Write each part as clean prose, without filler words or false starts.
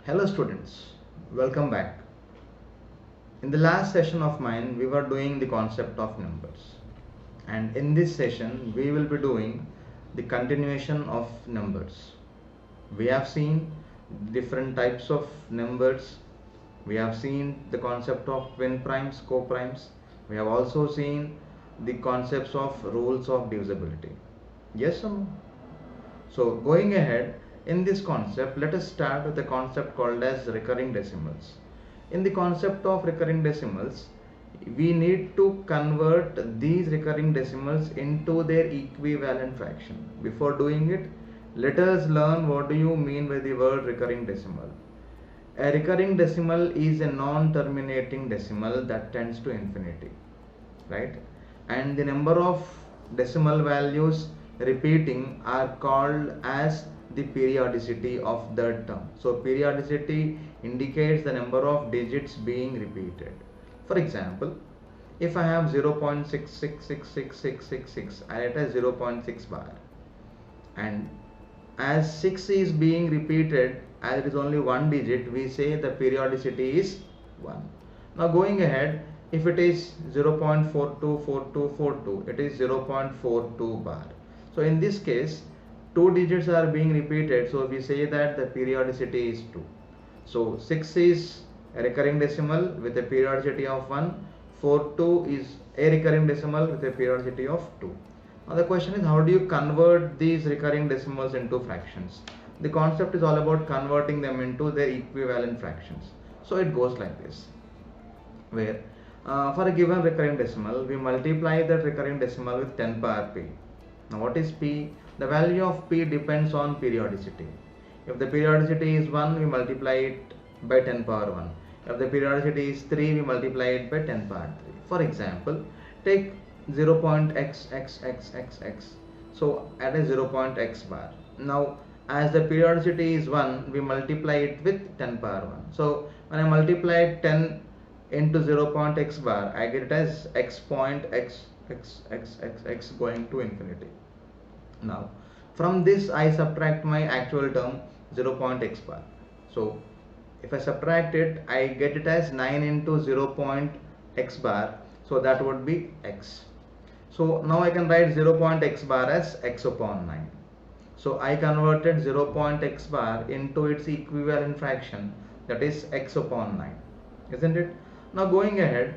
Hello students, welcome back. In the last session of mine, we were doing the concept of numbers. And in this session, we will be doing the continuation of numbers. We have seen different types of numbers. We have seen the concept of twin primes, co-primes. We have also seen the concepts of rules of divisibility. Yes or no? So going ahead, in this concept, let us start with a concept called as recurring decimals. In the concept of recurring decimals, we need to convert these recurring decimals into their equivalent fraction. Before doing it, let us learn what do you mean by the word recurring decimal. A recurring decimal is a non-terminating decimal that tends to infinity, right? And the number of decimal values repeating are called as the periodicity of that term. So periodicity indicates the number of digits being repeated. For example, if I have 0.666666, I write as 0.6 bar, and as 6 is being repeated, as it is only one digit, we say the periodicity is 1. Now going ahead, if it is 0.424242, it is 0.42 bar. So in this case, two digits are being repeated, so we say that the periodicity is 2. So 6 is a recurring decimal with a periodicity of 1. 42 is a recurring decimal with a periodicity of 2. Now the question is, how do you convert these recurring decimals into fractions? The concept is all about converting them into their equivalent fractions. So it goes like this, where for a given recurring decimal, we multiply that recurring decimal with 10 power p. Now what is p? The value of p depends on periodicity. If the periodicity is 1, we multiply it by 10 power 1. If the periodicity is 3, we multiply it by 10 power 3. For example, take 0.xxxxx. So add a 0.x bar. Now as the periodicity is 1, we multiply it with 10 power 1. So when I multiply 10 into 0.x bar, I get it as x point x going to infinity. Now from this I subtract my actual term 0.x bar. So if I subtract it, I get it as 9 into 0.x bar, so that would be x. So now I can write 0.x bar as x upon 9. So I converted 0.x bar into its equivalent fraction, that is x upon 9, isn't it? Now going ahead,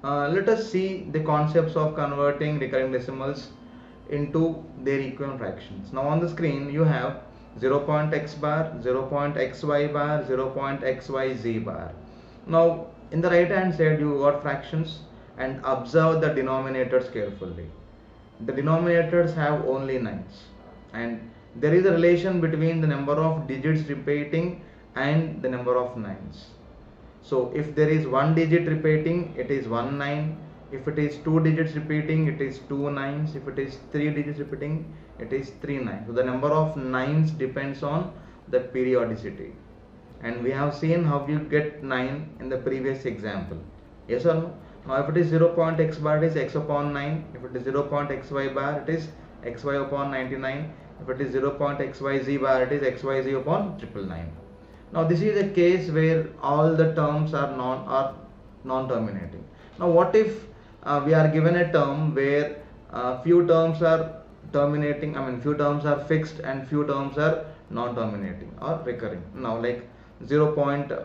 let us see the concepts of converting recurring decimals into their equivalent fractions. Now on the screen you have 0.x bar, 0.xy bar, 0.xyz bar. Now in the right hand side you got fractions, and observe the denominators carefully. The denominators have only 9s, and there is a relation between the number of digits repeating and the number of 9s. So if there is one digit repeating, it is 1 9. If it is two digits repeating, it is 2 9s. If it is three digits repeating, it is 3 9s. So the number of 9s depends on the periodicity, and we have seen how you get 9 in the previous example. Yes or no? Now if it is 0.x bar, it is x upon 9. If it is 0.xy bar, it is xy upon 99. If it is 0.xyz bar, it is xyz upon 999. Now this is a case where all the terms are non-terminating. Now what if we are given a term where few terms are terminating, few terms are fixed and few terms are non-terminating or recurring. Now like 0.xy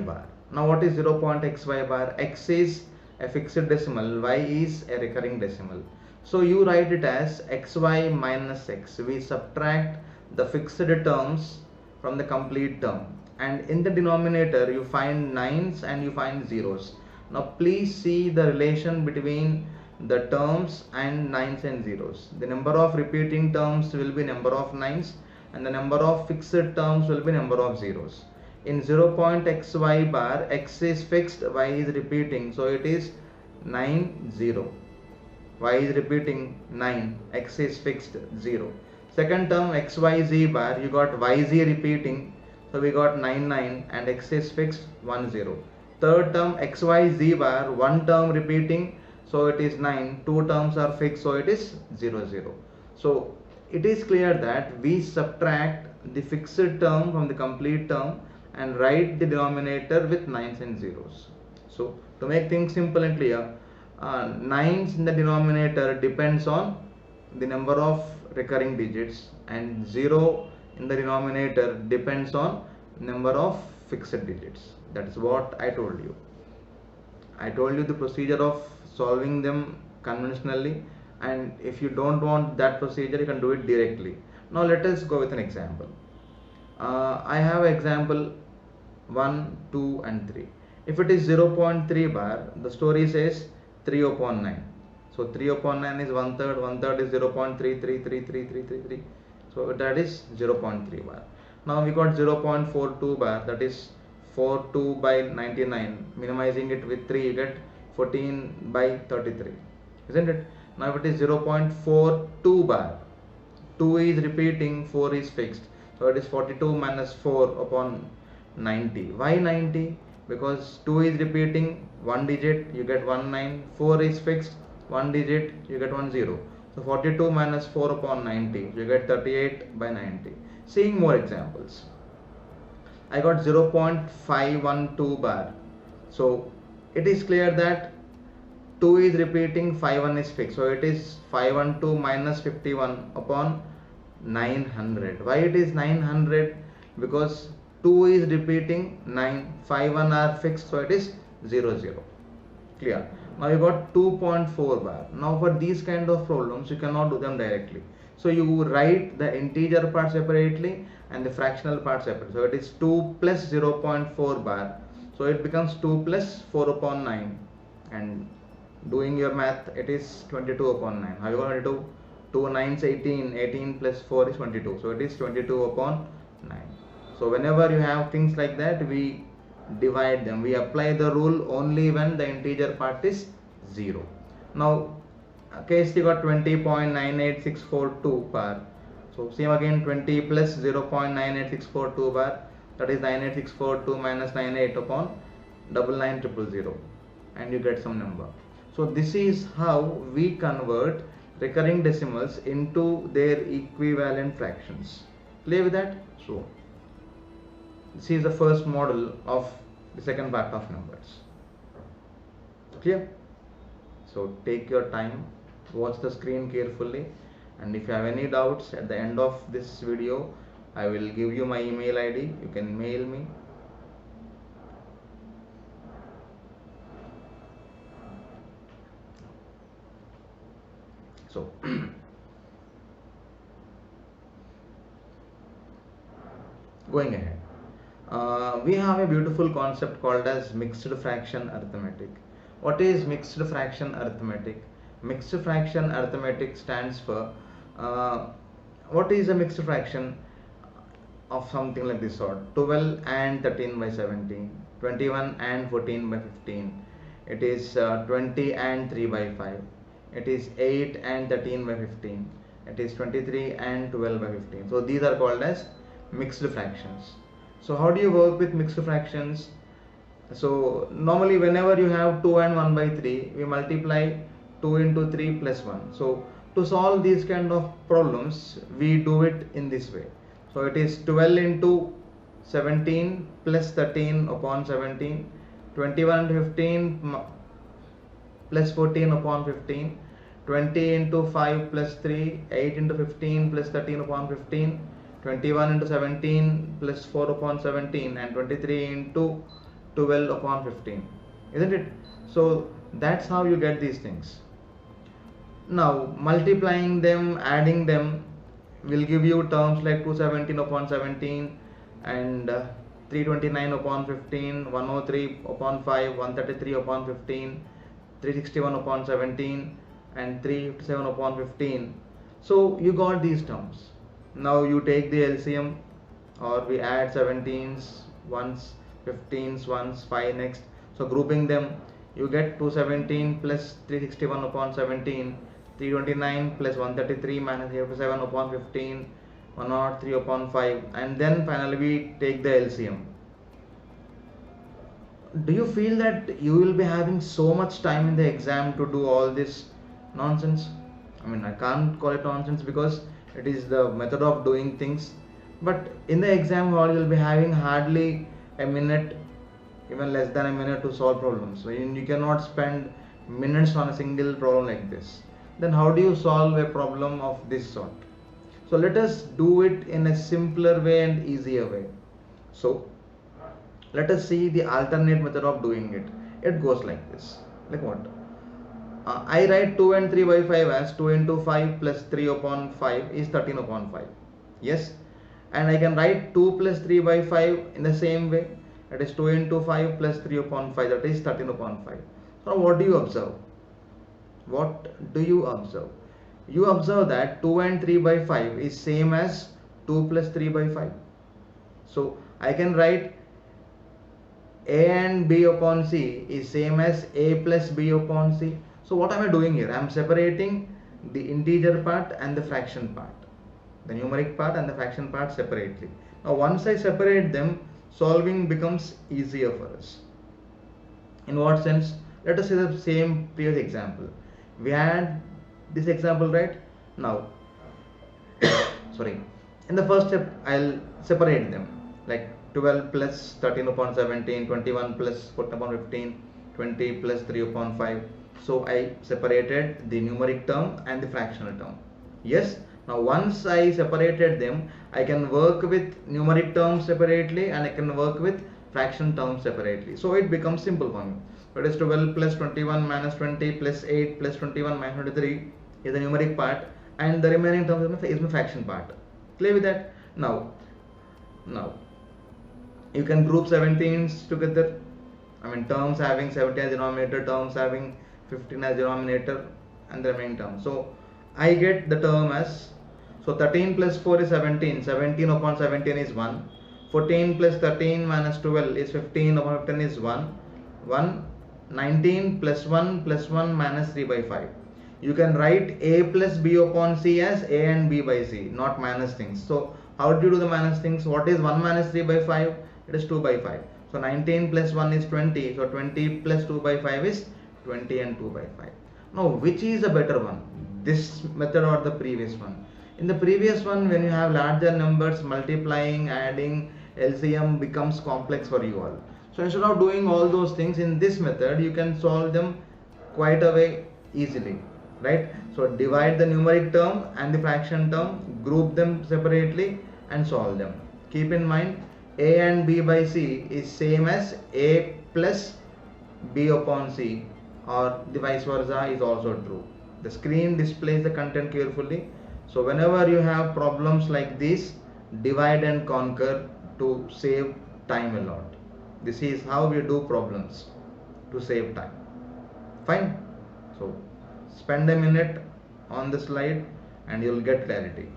bar. Now what is 0.xy bar? X is a fixed decimal, y is a recurring decimal. So you write it as xy minus x. We subtract the fixed terms from the complete term, and in the denominator you find 9s and you find zeros. Now please see the relation between the terms and 9s and zeros. The number of repeating terms will be number of 9s, and the number of fixed terms will be number of zeros. In 0.xy bar, x is fixed, y is repeating, so it is 9 0. Y is repeating 9, x is fixed 0. Second term xyz bar, you got yz repeating, so we got 9 9, and x is fixed 1 0. Third term xyz bar, one term repeating, so it is 9, two terms are fixed, so it is 0 0. So it is clear that we subtract the fixed term from the complete term and write the denominator with 9s and zeros. So to make things simple and clear, 9s in the denominator depends on the number of recurring digits, and 0 in the denominator depends on number of fixed digits. That is what I told you. I told you the procedure of solving them conventionally, and if you don't want that procedure, you can do it directly. Now let us go with an example. I have example 1, 2 and 3. If it is 0.3 bar, the story says 3 upon 9. So 3 upon 9 is 1/3, 1/3 is 0.333333. So that is 0.3 bar. Now we got 0.42 bar, that is 42 by 99. Minimizing it with 3, you get 14 by 33, isn't it? Now if it is 0.42 bar, 2 is repeating, 4 is fixed. So it is 42 minus 4 upon 90. Why 90? Because 2 is repeating, 1 digit, you get 19. 4 is fixed, 1 digit, you get 10. So 42 minus 4 upon 90, you get 38 by 90. Seeing more examples. I got 0.512 bar. So it is clear that 2 is repeating, 51 is fixed. So it is 512 minus 51 upon 900. Why it is 900? Because 2 is repeating, 9, 51 are fixed, so it is 00. Clear? Now you got 2.4 bar. Now for these kind of problems, you cannot do them directly. So you write the integer part separately and the fractional part separately. So it is 2 plus 0.4 bar. So it becomes 2 plus 4 upon 9. And doing your math, it is 22 upon 9. How you going to do? 2 9s 18. 18 plus 4 is 22. So it is 22 upon 9. So whenever you have things like that, we divide them. We apply the rule only when the integer part is 0. Now case you got 20.98642 bar. So same again, 20 plus 0.98642 bar, that is 98642 minus 98 upon 99000, and you get some number. So this is how we convert recurring decimals into their equivalent fractions. Clear with that? So this is the first model of the second part of numbers. Clear? So take your time, watch the screen carefully, and if you have any doubts at the end of this video, I will give you my email ID. You can mail me. So going ahead, we have a beautiful concept called as mixed fraction arithmetic. What is mixed fraction arithmetic? Mixed fraction arithmetic stands for what is a mixed fraction of something like this sort: 12 and 13 by 17, 21 and 14 by 15, it is 20 and 3 by 5, it is 8 and 13 by 15, it is 23 and 12 by 15. So these are called as mixed fractions. So how do you work with mixed fractions? So normally whenever you have 2 and 1 by 3, we multiply 2 into 3 plus 1. So to solve these kind of problems, we do it in this way. So it is 12 into 17 plus 13 upon 17, 21 into 15 plus 14 upon 15, 20 into 5 plus 3, 8 into 15 plus 13 upon 15, 21 into 17 plus 4 upon 17, and 23 into 12 upon 15, isn't it? So that's how you get these things. Now multiplying them, adding them will give you terms like 217 upon 17 and 329 upon 15, 103 upon 5, 133 upon 15, 361 upon 17 and 357 upon 15. So you got these terms. Now you take the LCM, or we add 17s once, 15s once, 5 next. So grouping them, you get 217 plus 361 upon 17, 329 plus 133 minus 87 upon 15, 103 upon 5, and then finally we take the LCM. Do you feel that you will be having so much time in the exam to do all this nonsense? I mean, I can't call it nonsense because it is the method of doing things, But in the exam hall, you'll be having hardly a minute, even less than a minute to solve problems. So you cannot spend minutes on a single problem like this. Then how do you solve a problem of this sort? So let us do it in a simpler way and easier way. So let us see the alternate method of doing it. It goes like this. Like what? I write 2 and 3 by 5 as 2 into 5 plus 3 upon 5 is 13 upon 5. Yes. And I can write 2 plus 3 by 5 in the same way. That is 2 into 5 plus 3 upon 5. That is 13 upon 5. So what do you observe? What do you observe? You observe that 2 and 3 by 5 is same as 2 plus 3 by 5. So I can write a and b upon c is same as a plus b upon c. So what am I doing here? I am separating the integer part and the fraction part, the numeric part and the fraction part separately. Now once I separate them, solving becomes easier for us. In what sense? Let us see the same previous example. We had this example, right? Now sorry, in the first step I'll separate them, like 12 plus 13 upon 17, 21 plus 14 upon 15, 20 plus 3 upon 5. So I separated the numeric term and the fractional term. Yes. Now once I separated them, I can work with numeric terms separately and I can work with fraction terms separately. So it becomes simple for me. That is 12 plus 21 minus 20 plus 8 plus 21 minus 23 is the numeric part, and the remaining term is my fraction part. Clear with that? Now you can group 17s together. I mean terms having 17 as denominator, terms having 15 as denominator, and the remaining term. So I get the term as, so 13 plus 4 is 17, 17 upon 17 is 1, 14 plus 13 minus 12 is 15 upon 15 is 1, 19 plus 1 minus 3 by 5. You can write a plus b upon c as a and b by c, not minus things. So how do you do the minus things? What is 1 minus 3 by 5? It is 2 by 5. So 19 plus 1 is 20. So 20 plus 2 by 5 is 20 and 2 by 5. Now which is a better one? This method or the previous one? In the previous one, when you have larger numbers, multiplying, adding, LCM becomes complex for you all. So instead of doing all those things in this method, you can solve them quite a way easily, right? So divide the numeric term and the fraction term, group them separately and solve them. Keep in mind, a and b by c is same as a plus b upon c, or the vice versa is also true. The screen displays the content carefully. So whenever you have problems like this, divide and conquer to save time a lot. This is how we do problems to save time. Fine. So spend a minute on the slide and you'll get clarity.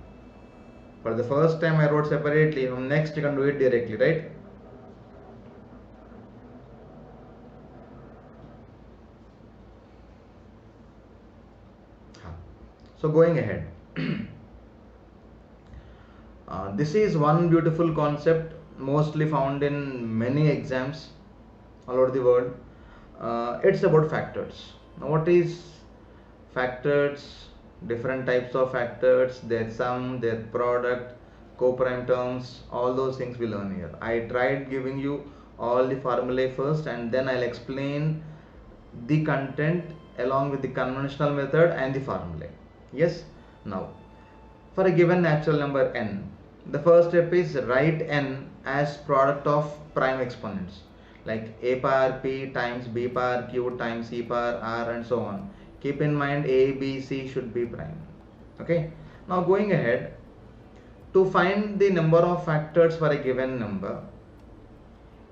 For the first time I wrote separately, from next you can do it directly, right? So going ahead, this is one beautiful concept mostly found in many exams all over the world. It's about factors. Now what is factors? Different types of factors, their sum, their product, co-prime terms, all those things we learn here. I tried giving you all the formulae first and then I'll explain the content along with the conventional method and the formulae. Yes. Now for a given natural number n, the first step is write n as product of prime exponents, like a power p times b power q times c power r and so on. Keep in mind a, b, c should be prime. Okay. Now going ahead, to find the number of factors for a given number,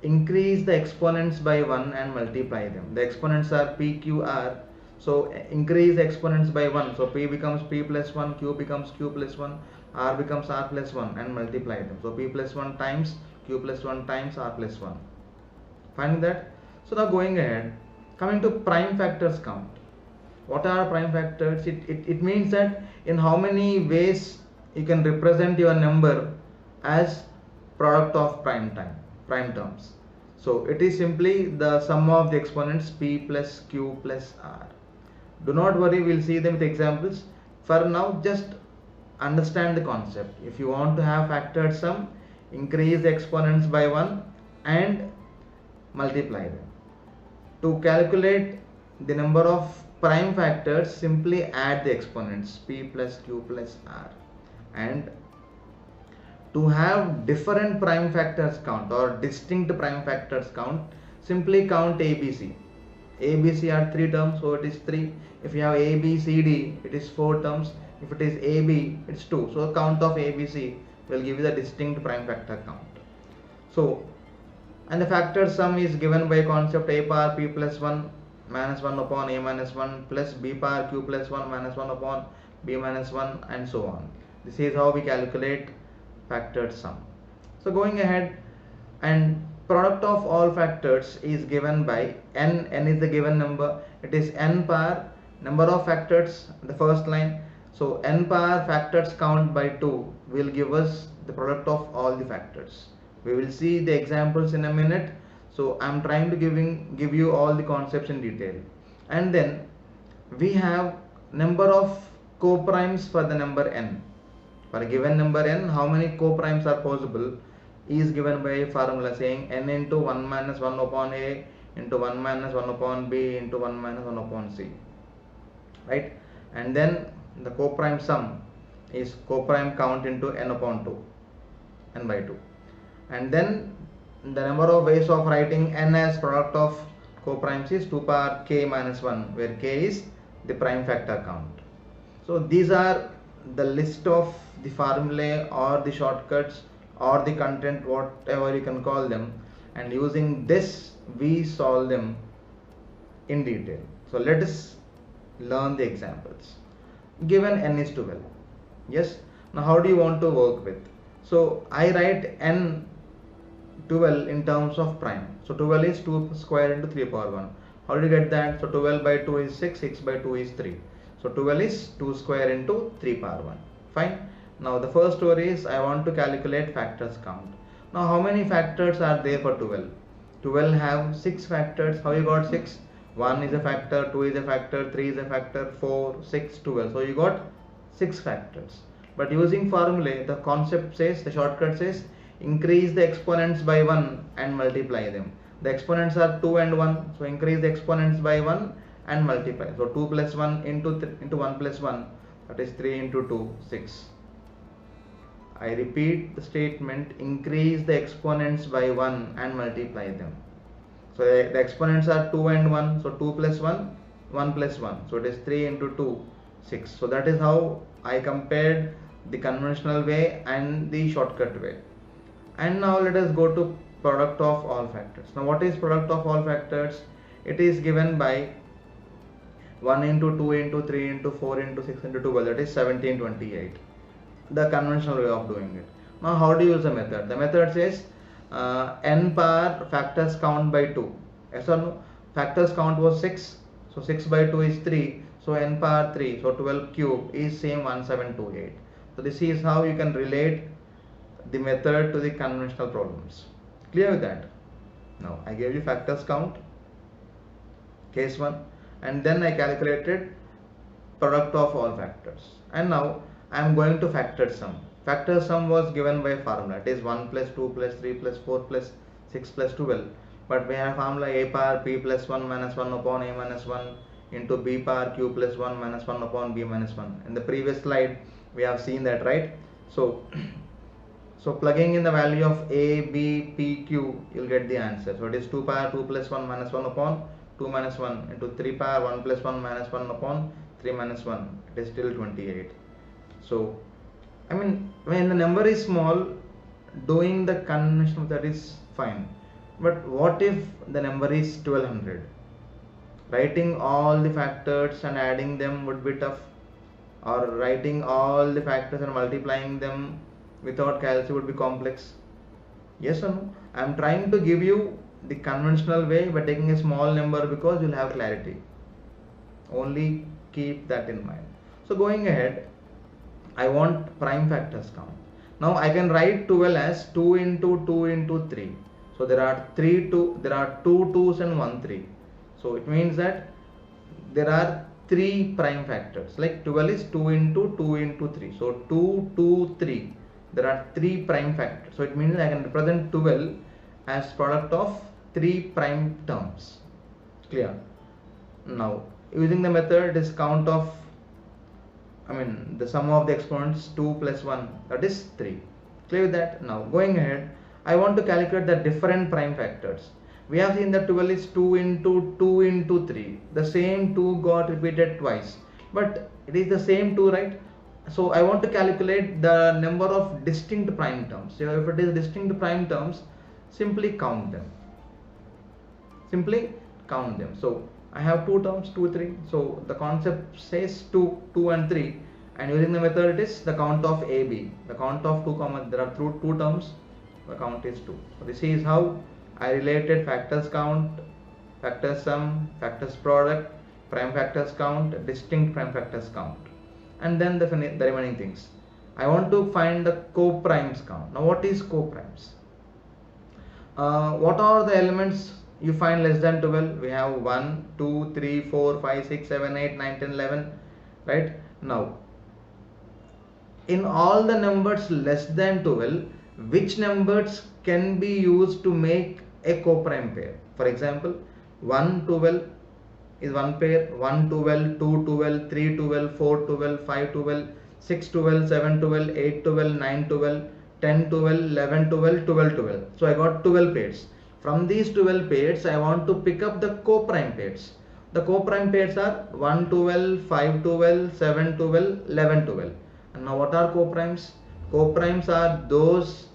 increase the exponents by 1 and multiply them. The exponents are p, q, r. So increase the exponents by 1. So p becomes p plus 1, q becomes q plus 1, r becomes r plus 1 and multiply them. So p plus 1 times q plus 1 times r plus 1. Find that? So now going ahead, coming to prime factors count. What are prime factors? It means that in how many ways you can represent your number as product of prime terms. So it is simply the sum of the exponents p plus q plus r. Do not worry, we'll see them with examples. For now, just understand the concept. If you want to have factored sum, increase the exponents by 1 and multiply them. To calculate the number of prime factors, simply add the exponents p plus q plus r. And to have different prime factors count or distinct prime factors count, simply count ABC. ABC are 3 terms, so it is 3. If you have A, B, C, D, it is 4 terms. If it is AB, it's 2. So count of ABC will give you the distinct prime factor count. So, and the factor sum is given by concept a power p plus 1 minus 1 upon a minus 1 plus b power q plus 1 minus 1 upon b minus 1 and so on. This is how we calculate factored sum. So going ahead, and product of all factors is given by n. N is the given number. It is n power number of factors, the first line. So n power factors count by 2 will give us the product of all the factors. We will see the examples in a minute. So I am trying to give you all the concepts in detail. And then we have number of coprimes for the number n. For a given number n, how many coprimes are possible is given by a formula saying n into 1 minus 1 upon a into 1 minus 1 upon b into 1 minus 1 upon c. Right? And then the coprime sum is coprime count into n upon 2, n by 2. And then the number of ways of writing n as product of coprimes is 2 power k minus 1, where k is the prime factor count. So these are the list of the formulae or the shortcuts or the content, whatever you can call them, and using this we solve them in detail. So let us learn the examples. Given n is 12. Yes. Now how do you want to work with? So I write n 12 in terms of prime. So 12 is 2 square into 3 power 1. How do you get that? So 12 by 2 is 6, 6 by 2 is 3. So 12 is 2 square into 3 power 1. Fine. Now the first story is I want to calculate factors count. Now how many factors are there for 12? 12 have 6 factors. How you got 6? 1 is a factor, 2 is a factor, 3 is a factor, 4, 6, 12. So you got 6 factors. But using formulae, the concept says, the shortcut says, increase the exponents by 1 and multiply them. The exponents are 2 and 1. So increase the exponents by 1 and multiply. So 2 plus 1 into 1 plus 1, that is 3 into 2, 6. I repeat the statement, increase the exponents by 1 and multiply them. So the exponents are 2 and 1. So 2 plus 1, 1 plus 1. So it is 3 into 2, 6. So that is how I compared the conventional way and the shortcut way. And now let us go to product of all factors. Now what is product of all factors? It is given by 1 into 2 into 3 into 4 into 6 into 12, that is 1728. The conventional way of doing it. Now how do you use the method? The method says n power factors count by 2. Yes or no? Factors count was 6. So 6 by 2 is 3. So n power 3. So 12 cube is same 1728. So this is how you can relate the method to the conventional problems. Clear with that? Now I gave you factors count, case 1, and then I calculated product of all factors. And now I am going to factor sum. Factor sum was given by formula. It is 1 plus 2 plus 3 plus 4 plus 6 plus 12. But we have formula a power p plus 1 minus 1 upon a minus 1 into b power q plus 1 minus 1 upon b minus 1. In the previous slide we have seen that, right? So plugging in the value of a, b, p, q, you'll get the answer. So it is 2 power 2 plus 1 minus 1 upon 2 minus 1 into 3 power 1 plus 1 minus 1 upon 3 minus 1. It is still 28. So I mean, when the number is small, doing the conventional method is fine. But what if the number is 1200? Writing all the factors and adding them would be tough. Or writing all the factors and multiplying them without calculus would be complex. Yes or no? I am trying to give you the conventional way by taking a small number because you will have clarity. Only keep that in mind. So going ahead, I want prime factors count. Now I can write 12 as 2 into 2 into 3. So there are 2 2's and 1 3. So it means that there are 3 prime factors. Like 12 is 2 into 2 into 3. So 2, 2, 3. There are 3 prime factors. So it means I can represent 12 as product of 3 prime terms. Clear? Now using the method, is count of, the sum of the exponents 2 plus 1, that is 3. Clear with that? Now going ahead, I want to calculate the different prime factors. We have seen that 12 is 2 into 2 into 3. The same 2 got repeated twice, but it is the same 2, right? So I want to calculate the number of distinct prime terms. So if it is distinct prime terms, simply count them. So I have 2 terms, 2, 3. So the concept says 2, 2 and 3, and using the method, it is the count of AB. The count of 2, there are 2 terms, the count is 2. So this is how I related factors count, factors sum, factors product, prime factors count, distinct prime factors count, and then the remaining things. I want to find the co-primes count. Now what is co-primes? What are the elements you find less than 12? We have 1, 2, 3, 4, 5, 6, 7, 8, 9, 10, 11, right? Now in all the numbers less than 12, which numbers can be used to make a co-prime pair? For example, 1, 12 is one pair, 1, 12, 2, 12, 3, 12, 4, 12, 5, 12, 6, 12, 7, 12, 8, 12, 9, 12, 10, 12, 11, 12, 12, 12. So I got 12 pairs. From these 12 pairs, I want to pick up the co-prime pairs. The co-prime pairs are 1, 12, 5, 12, 7, 12, 11, 12. And now what are co-primes? Co-primes are those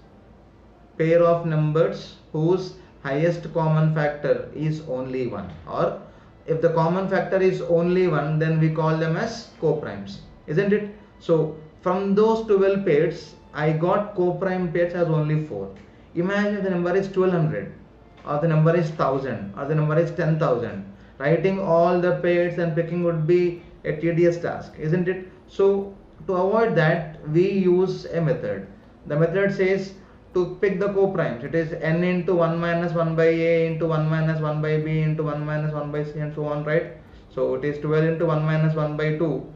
pair of numbers whose highest common factor is only 1, or if the common factor is only 1, then we call them as co-primes, isn't it? So from those 12 pairs, I got co-prime pairs as only 4. Imagine the number is 1200, or the number is 1000, or the number is 10,000. Writing all the pairs and picking would be a tedious task, isn't it? So to avoid that, we use a method. The method says to pick the co-primes, it is n into 1 minus 1 by a into 1 minus 1 by b into 1 minus 1 by c and so on, right? So it is 12 into 1 minus 1 by 2.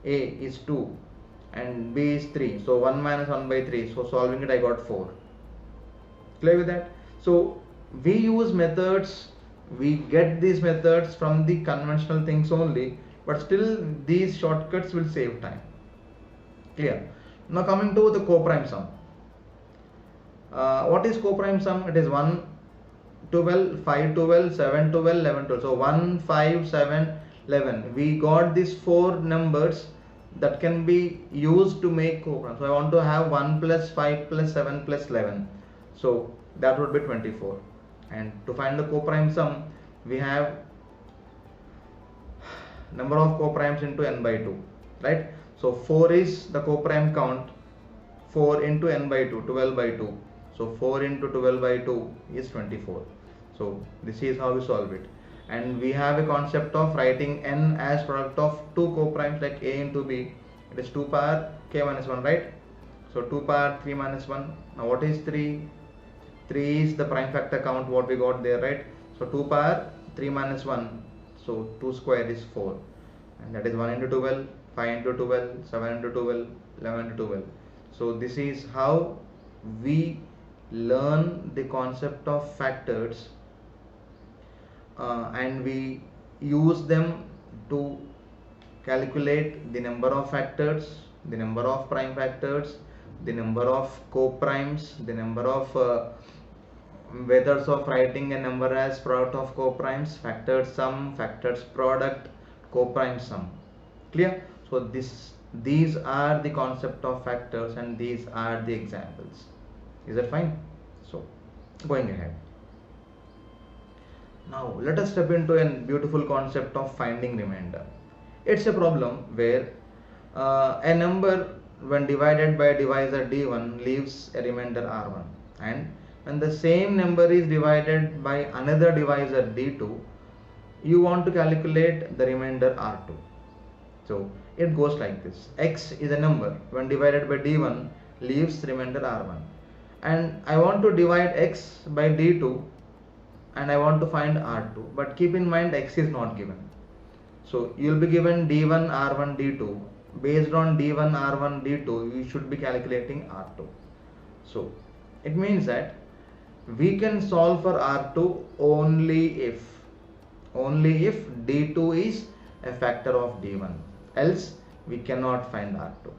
A is 2 and b is 3. So 1 minus 1 by 3. So solving it, I got 4. Clear with that? So we use methods, we get these methods from the conventional things only, but still these shortcuts will save time. Clear? Now coming to the co-prime sum. What is co-prime sum? It is 1, 12, 5, 12, 7, 12, 11, 12. So 1, 5, 7, 11. We got these 4 numbers that can be used to make co-prime. So I want to have 1 plus 5 plus 7 plus 11. So that would be 24. And to find the co-prime sum, we have number of co-primes into n by 2, right? So 4 is the co-prime count. 4 into n by 2, 12 by 2. So 4 into 12 by 2 is 24. So this is how we solve it. And we have a concept of writing n as product of 2 co-primes like a into b. It is 2 power k minus 1, right? So 2 power 3 minus 1. Now what is 3? 3 is the prime factor count what we got there, right? So 2 power 3 minus 1. So 2 square is 4. And that is 1 into 12, 5 into 12, 7 into 12, 11 into 12. So this is how we learn the concept of factors, and we use them to calculate the number of factors, the number of prime factors, the number of co-primes, the number of methods of writing a number as product of co-primes, factors sum, factors product, co-prime sum. Clear? So these are the concept of factors and these are the examples. Is that fine? So going ahead, now let us step into a beautiful concept of finding remainder. It's a problem where a number when divided by a divisor d1 leaves a remainder r1, and when the same number is divided by another divisor d2, you want to calculate the remainder r2. So it goes like this: x is a number when divided by d1 leaves remainder r1, and I want to divide x by d2 and I want to find r2, but keep in mind x is not given. So you will be given d1 r1 d2. Based on d1 r1 d2 you should be calculating r2. So it means that we can solve for r2 only if d2 is a factor of d1, else we cannot find r2.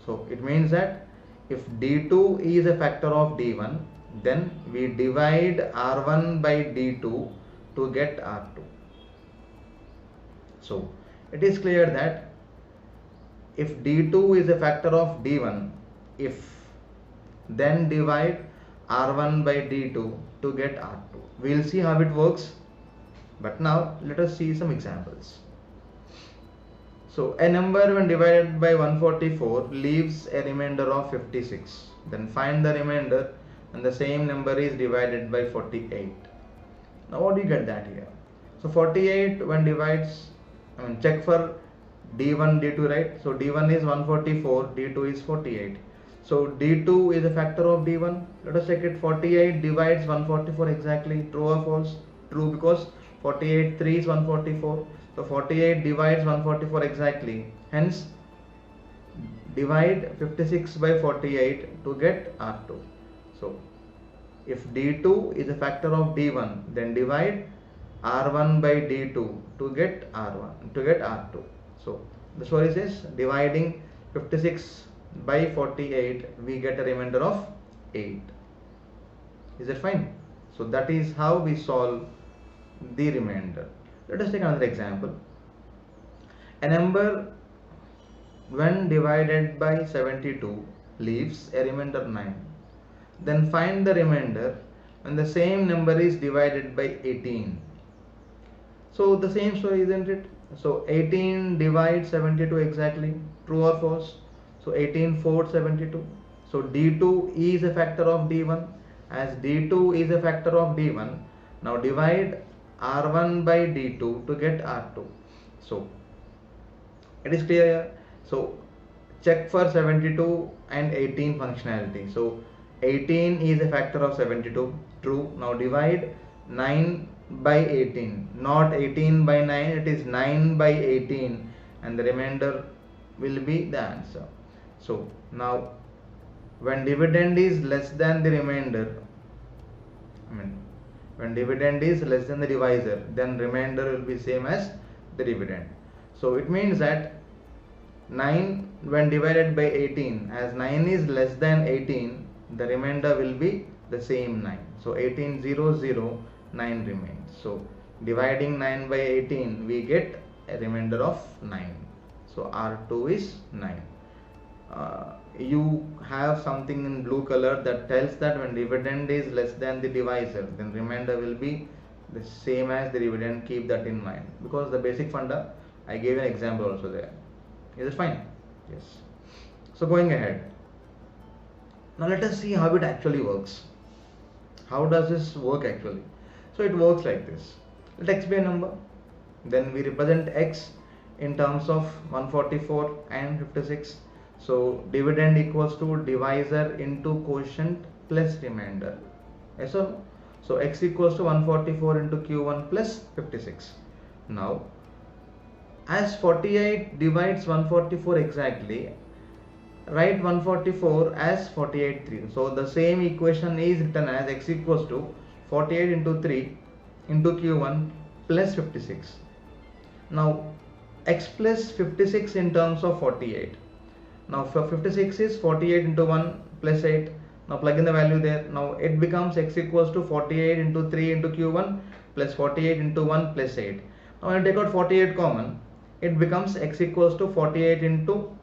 So it means that if d2 is a factor of d1, then we divide r1 by d2 to get r2. So it is clear that if d2 is a factor of d1, then divide r1 by d2 to get r2. We will see how it works, but now let us see some examples. So a number when divided by 144 leaves a remainder of 56. Then find the remainder when the same number is divided by 48. Now what do you get that here? So 48 when divides, check for d1 d2, right? So d1 is 144, d2 is 48. So d2 is a factor of d1. Let us check it. 48 divides 144 exactly. True or false? True, because 48 3 is 144. So 48 divides 144 exactly. Hence divide 56 by 48 to get r2. So if d2 is a factor of d1, then divide r1 by d2 to get r2. So the story says dividing 56 by 48 we get a remainder of 8. Is it fine? So that is how we solve the remainder. Let us take another example. A number when divided by 72 leaves a remainder 9. Then find the remainder when the same number is divided by 18. So the same story, isn't it? So 18 divides 72 exactly. True or false? So 18 4 72. So d2 is a factor of d1. As d2 is a factor of d1, now divide r1 by d2 to get r2. So it is clear here. So check for 72 and 18 functionality. So 18 is a factor of 72. True. Now divide 9 by 18, not 18 by 9, it is 9 by 18, and the remainder will be the answer. So now when dividend is less than the remainder, when dividend is less than the divisor, then remainder will be same as the dividend. So it means that 9 when divided by 18, as 9 is less than 18, the remainder will be the same 9. So 18 0 0, 9 remains. So dividing 9 by 18 we get a remainder of 9. So r2 is 9. You have something in blue color that tells that when dividend is less than the divisor, then remainder will be the same as the dividend. Keep that in mind, because the basic funda I gave an example also there. Is it fine? Yes. So going ahead, now let us see how it actually works. How does this work actually? So it works like this. Let x be a number, then we represent x in terms of 144 and 56. So dividend equals to divisor into quotient plus remainder. Yes or no? So x equals to 144 into q1 plus 56. Now as 48 divides 144 exactly, write 144 as 48 3. So the same equation is written as x equals to 48 into 3 into q1 plus 56. Now x plus 56 in terms of 48. Now for 56 is 48 into 1 plus 8. Now plug in the value there. Now it becomes x equals to 48 into 3 into q1 plus 48 into 1 plus 8. Now when I take out 48 common, it becomes x equals to 48 into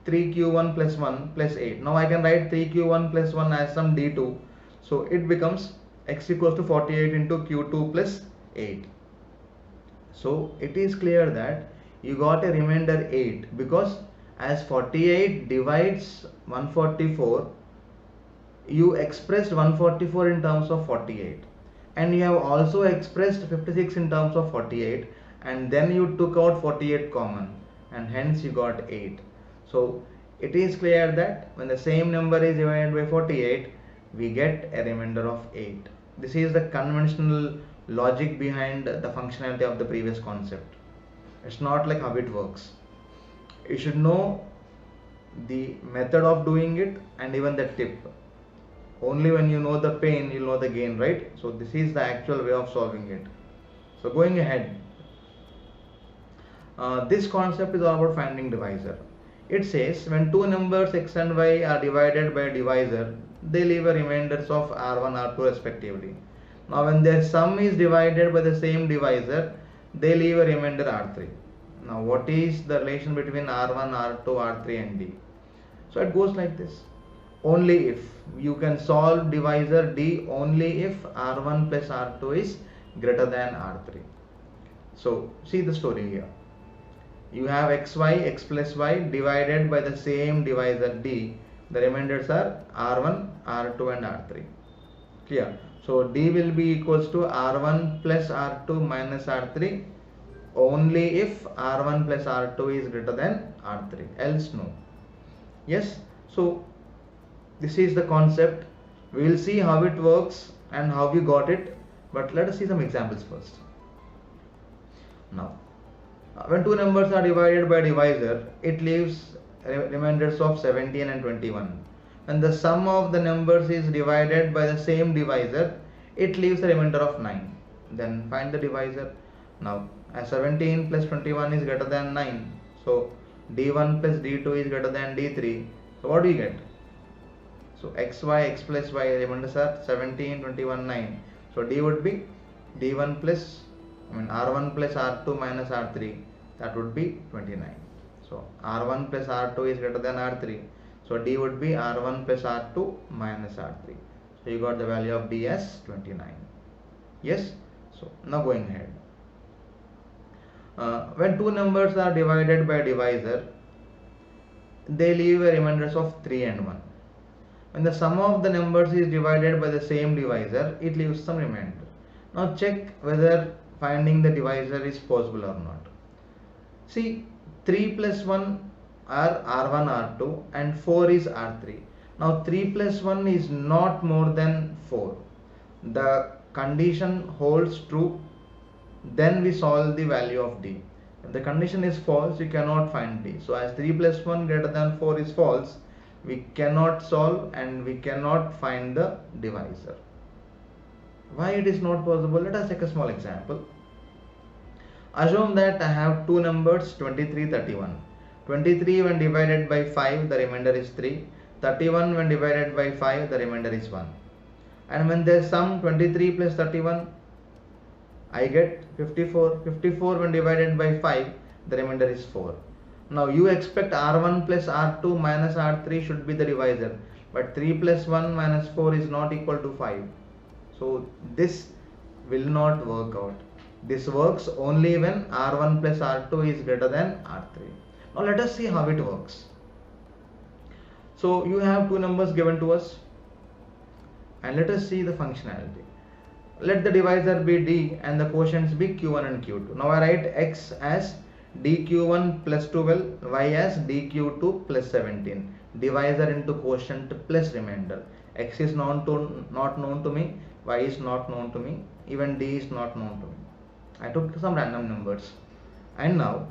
3q1 plus 1 plus 8. Now I can write 3q1 plus 1 as some d2. So it becomes x equals to 48 into q2 plus 8. So it is clear that you got a remainder 8, because as 48 divides 144, you expressed 144 in terms of 48, and you have also expressed 56 in terms of 48, and then you took out 48 common, and hence you got 8. So it is clear that when the same number is divided by 48, we get a remainder of 8. This is the conventional logic behind the functionality of the previous concept. It's not like how it works. You should know the method of doing it and even the tip. Only when you know the pain, you'll know the gain, right? So this is the actual way of solving it. So going ahead, this concept is all about finding divisor. It says when two numbers x and y are divided by a divisor, they leave a remainders of r1, r2 respectively. Now when their sum is divided by the same divisor, they leave a remainder r3. Now what is the relation between r1, r2, r3 and d? So it goes like this. Only if you can solve divisor d only if r1 plus r2 is greater than r3. So see the story here. You have xy, x plus y divided by the same divisor d. The remainders are r1, r2 and r3. Clear? So d will be equals to r1 plus r2 minus r3 only if r1 plus r2 is greater than r3, else no. Yes, so this is the concept. We will see how it works and how we got it, but let us see some examples first. Now when two numbers are divided by a divisor, it leaves remainders of 17 and 21. When the sum of the numbers is divided by the same divisor, it leaves a remainder of 9. Then find the divisor. Now as 17 plus 21 is greater than 9, so d1 plus d2 is greater than d3. So what do you get? So xy, x plus y remainders are 17, 21, 9. So d would be d1 plus r1 plus r2 minus r3, that would be 29. So r1 plus r2 is greater than r3. So d would be r1 plus r2 minus r3. So you got the value of d as 29. Yes. So now going ahead. When two numbers are divided by a divisor, they leave a remainders of 3 and 1. When the sum of the numbers is divided by the same divisor, it leaves some remainder. Now check whether finding the divisor is possible or not. See, 3 plus 1 are r1, r2 and 4 is r3. Now 3 plus 1 is not more than 4. The condition holds true, then we solve the value of d. If the condition is false, you cannot find d. So as 3 plus 1 greater than 4 is false, we cannot solve and we cannot find the divisor. Why it is not possible? Let us take a small example. Assume that I have two numbers 23, 31. 23 when divided by 5, the remainder is 3. 31 when divided by 5, the remainder is 1. And when they sum 23 plus 31, I get 54. 54 when divided by 5, the remainder is 4. Now you expect r1 plus r2 minus r3 should be the divisor, but 3 plus 1 minus 4 is not equal to 5. So this will not work out. This works only when r1 plus r2 is greater than r3. Now let us see how it works. So you have two numbers given to us and let us see the functionality. Let the divisor be d and the quotients be q1 and q2. Now I write x as dq1 plus 12, y as dq2 plus 17. Divisor into quotient plus remainder. X is not known to me, y is not known to me, even d is not known to me. I took some random numbers. And now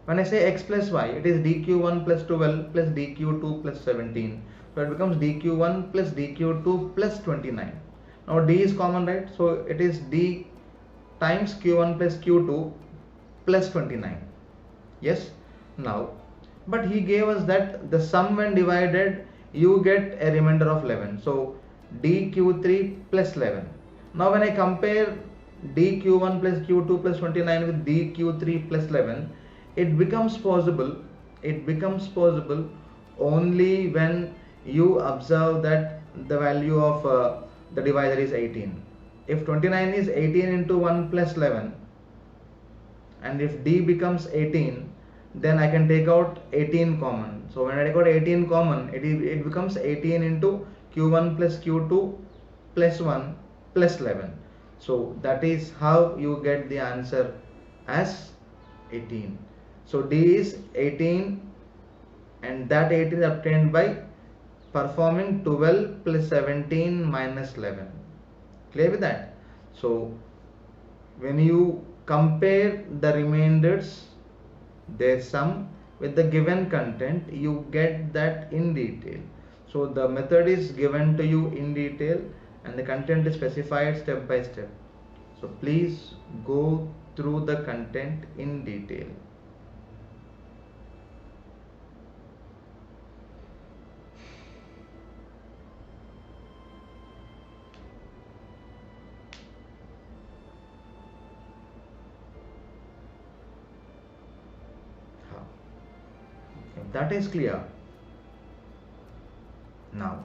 when I say x plus y, it is dq1 plus 12 plus dq2 plus 17. So it becomes dq1 plus dq2 plus 29. Now d is common, right? So it is d times q1 plus q2 plus 29. Yes. Now, but he gave us that the sum when divided, you get a remainder of 11. So dq3 plus 11. Now when I compare dq1 plus q2 plus 29 with dq3 plus 11, it becomes possible only when you observe that the value of the divisor is 18. If 29 is 18 into 1 plus 11 and if d becomes 18, then I can take out 18 common. So when I take out 18 common, it becomes 18 into q1 plus q2 plus 1 plus 11. So that is how you get the answer as 18. So d is 18 and that 18 is obtained by performing 12 plus 17 minus 11. Clear with that? So when you compare the remainders their sum with the given content, you get that in detail. So the method is given to you in detail and the content is specified step by step. So please go through the content in detail. If that is clear, now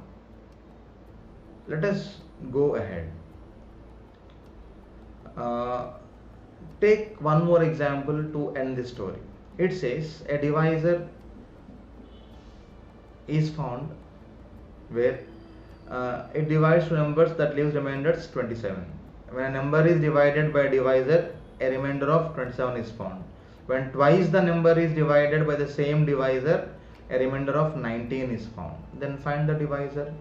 let us go ahead. Take one more example to end this story. It says a divisor is found where it divides two numbers that leaves remainders 27. When a number is divided by a divisor, a remainder of 27 is found. When twice the number is divided by the same divisor, a remainder of 19 is found. Then find the divisor.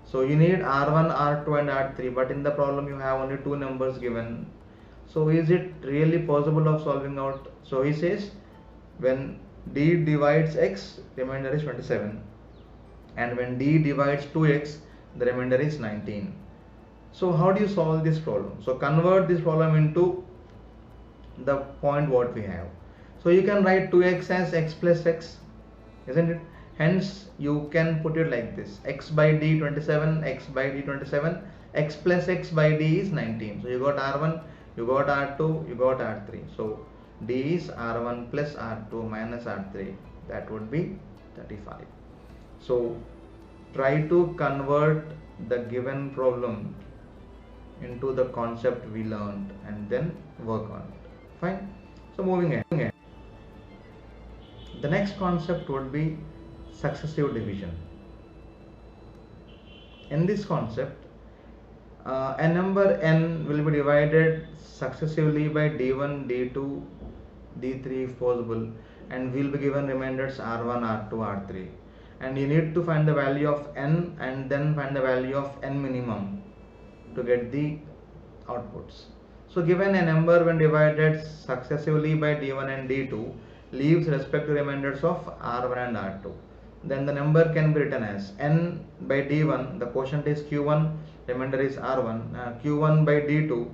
So you need R1, R2 and R3, but in the problem you have only two numbers given. So is it really possible of solving out? So he says when D divides X, remainder is 27, and when D divides 2X, the remainder is 19. So how do you solve this problem? So convert this problem into the point what we have. So you can write 2x as x plus x, isn't it? Hence you can put it like this: x by d 27, x by d 27, x plus x by d is 19. So you got r1, you got r2, you got r3. So d is r1 plus r2 minus r3, that would be 35. So try to convert the given problem into the concept we learned and then work on it. Fine. So moving ahead, the next concept would be successive division. In this concept, a number n will be divided successively by d1, d2, d3 if possible, and will be given remainders r1, r2, r3. And you need to find the value of n and then find the value of n minimum to get the outputs. So given a number when divided successively by d1 and d2 leaves respective remainders of r1 and r2, then the number can be written as n by d1, the quotient is q1, remainder is r1, q1 by d2,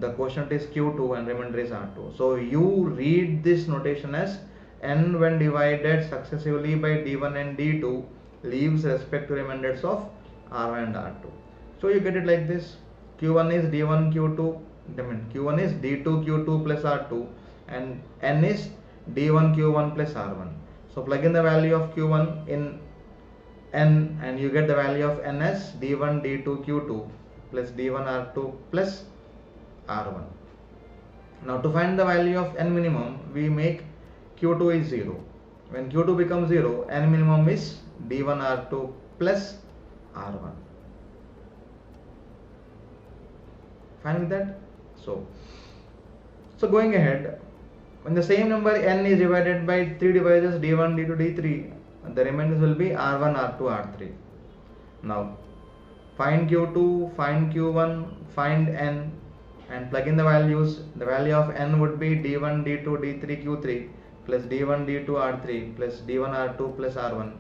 the quotient is q2 and remainder is r2. So you read this notation as n when divided successively by d1 and d2 leaves respective remainders of r1 and r2. So you get it like this: q1 is d1 q2, q1 is d2 q2 plus r2, and n is d1 q1 plus r1. So plug in the value of q1 in n and you get the value of n as d1 d2 q2 plus d1 r2 plus r1. Now to find the value of n minimum, we make q2 is 0. When q2 becomes 0, n minimum is d1 r2 plus r1. Fine with that? So going ahead, when the same number n is divided by 3 divisors d1, d2, d3, the remainders will be r1, r2, r3. Now find q2, find q1, find n and plug in the values. The value of n would be d1, d2, d3, q3 plus d1, d2, r3 plus d1, r2 plus r1.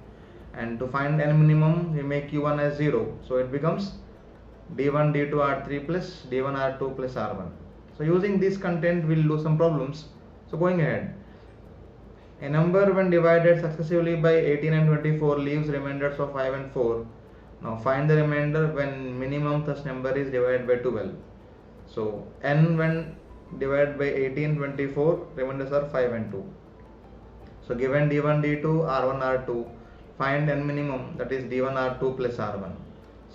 And to find n minimum, we make q1 as 0. So it becomes d1, d2, r3 plus d1, r2 plus r1. So using this content, we'll do some problems. So going ahead, a number when divided successively by 18 and 24 leaves remainders of 5 and 4. Now find the remainder when minimum such number is divided by 12. So n when divided by 18, 24, remainders are 5 and 2. So given d1, d2, r1, r2, find n minimum, that is d1, r2 plus r1.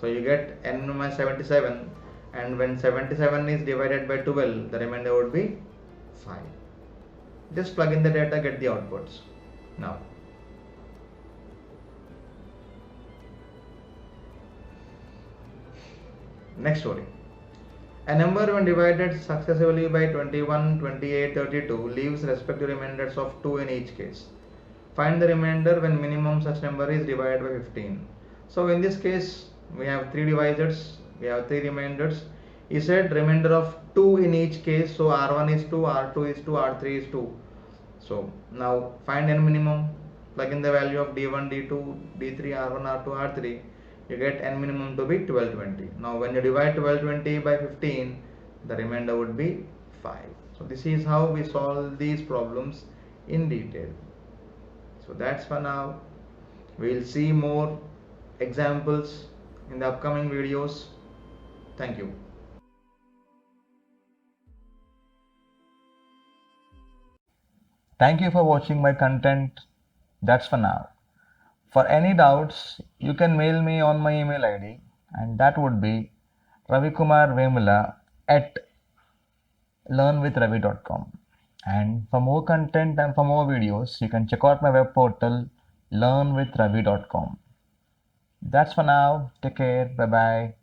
So you get n minimum as 77, and when 77 is divided by 12, the remainder would be 5. Just plug in the data, get the outputs. Now next story. A number when divided successively by 21, 28, 32 leaves respective remainders of 2 in each case. Find the remainder when minimum such number is divided by 15. So in this case, we have 3 divisors, we have 3 remainders. He said remainder of 2 in each case, so r1 is 2, r2 is 2, r3 is 2. So now find n minimum, plug in the value of d1, d2, d3, r1, r2, r3, you get n minimum to be 1220. Now when you divide 1220 by 15, the remainder would be 5. So this is how we solve these problems in detail. So that's for now. We'll see more examples in the upcoming videos. Thank you. Thank you for watching my content. That's for now. For any doubts, you can mail me on my email ID, and that would be ravikumarvemula at learnwithravi.com. And for more content and for more videos, you can check out my web portal learnwithravi.com. That's for now. Take care. Bye bye.